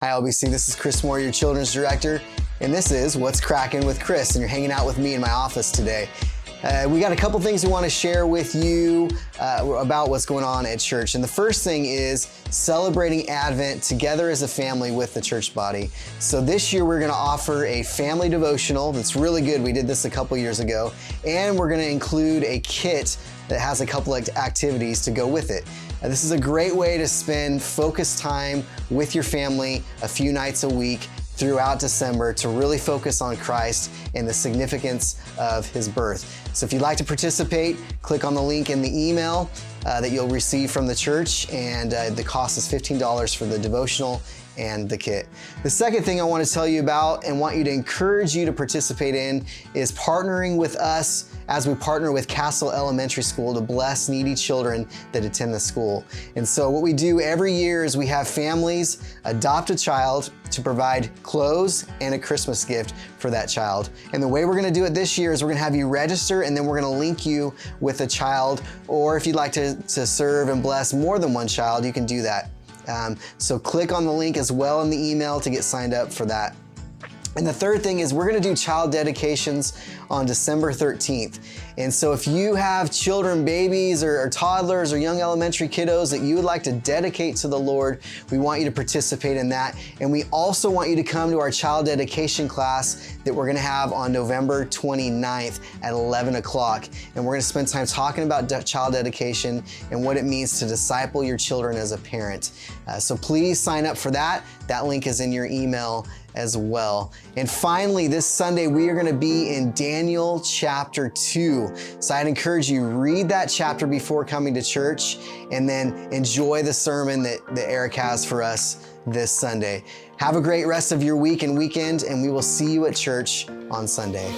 Hi LBC, this is Chris Moore, your Children's Director, and this is What's Crackin' with Chris, and you're hanging out with me in my office today. We got a couple things we want to share with you about what's going on at church. And the first thing is celebrating Advent together as a family with the church body. So this year we're going to offer a family devotional that's really good. We did this a couple years ago. And we're going to include a kit that has a couple of activities to go with it. This is a great way to spend focused time with your family a few nights a week throughout December to really focus on Christ and the significance of His birth. So if you'd like to participate, click on the link in the email that you'll receive from the church, and the cost is $15 for the devotional and the kit. The second thing I want to tell you about and want you to encourage you to participate in is partnering with us as we partner with Castle Elementary School to bless needy children that attend the school. And so what we do every year is we have families adopt a child to provide clothes and a Christmas gift for that child. And the way we're gonna do it this year is we're gonna have you register, and then we're gonna link you with a child, or if you'd like to serve and bless more than one child, you can do that. So click on the link as well in the email to get signed up for that. And the third thing is we're gonna do child dedications on December 13th. And so if you have children, babies or toddlers or young elementary kiddos that you would like to dedicate to the Lord, we want you to participate in that. And we also want you to come to our child dedication class that we're gonna have on November 29th at 11 o'clock. And we're gonna spend time talking about child dedication and what it means to disciple your children as a parent. So please sign up for that. That link is in your email as well. And finally, this Sunday, we are gonna be in Daniel chapter 2. So I'd encourage you, read that chapter before coming to church, and then enjoy the sermon that Eric has for us this Sunday. Have a great rest of your week and weekend, and we will see you at church on Sunday.